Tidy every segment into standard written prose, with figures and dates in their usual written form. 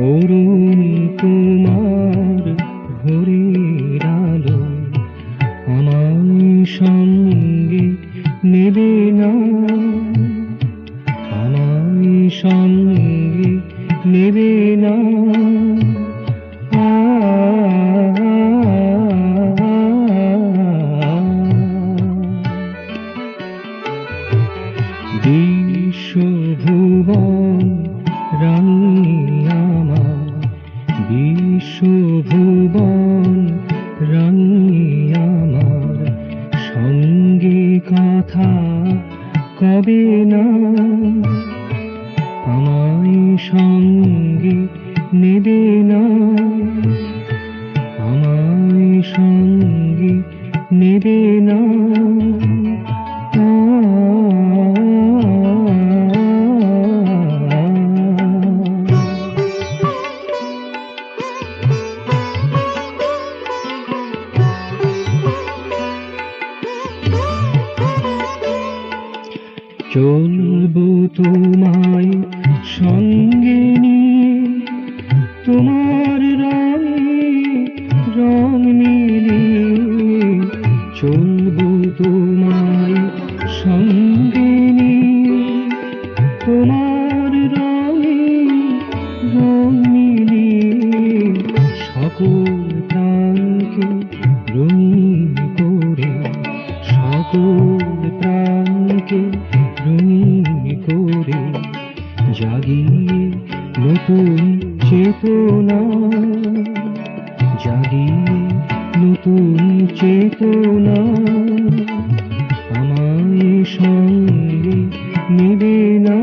অরুণ তোমার ভোরের আলো আমায় সঙ্গে নেবে না, আমায় সঙ্গে নেবে না। বিশ্বভুবন রানী আমার, বিশ্বভুবন রানী আমার, সঙ্গে কথা কবে না, আমায় সঙ্গে নেবে না, আমায় সঙ্গে নেবে না। চলবো তোমায় সঙ্গে নিয়ে, তোমার রঙে রং মিলিয়ে। চলবো তোমায় সঙ্গে নিয়ে, তোমার রঙে রং মিলিয়ে। সকল প্রাণকে রঙিন করে, সকল প্রাণকে রঙিন করে, জাগিয়ে নতুন চেতনা, জাগিয়ে নতুন চেতনা। আমায় সঙ্গে নেবে না,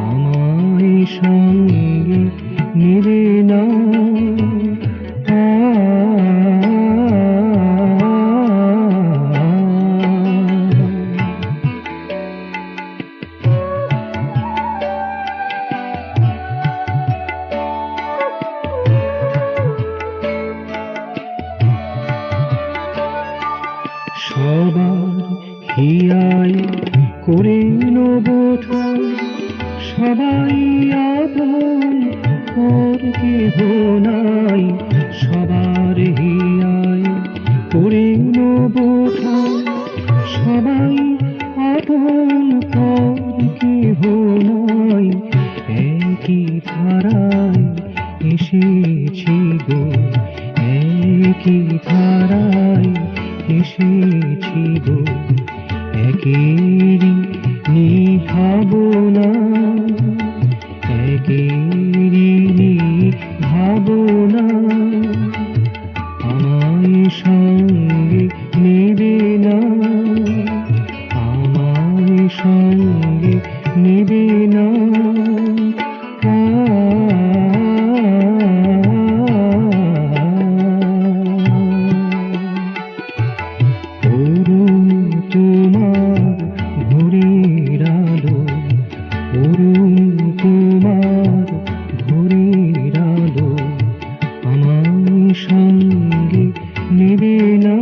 আমায় সঙ্গে নেবে না। সবার হিয়ায় করে নেব ঠাঁই, সবাই আপন পর কেহ নাই। সবার হিয়ায় করে নেব ঠাঁই, সবাই আপন পর কেহ নাই। একই ধারায় এসেছি গো, একই ধারায় এসেছি গো, একেরই নিভাবনা, একেরই নিভাবনা। আমায় সঙ্গে নেবে না, আমায় সঙ্গে নেবে না। অরুণ তোমার ভোরের আলো, অরুণ তোমার ভোরের আলো আমায় সঙ্গে নেবে না।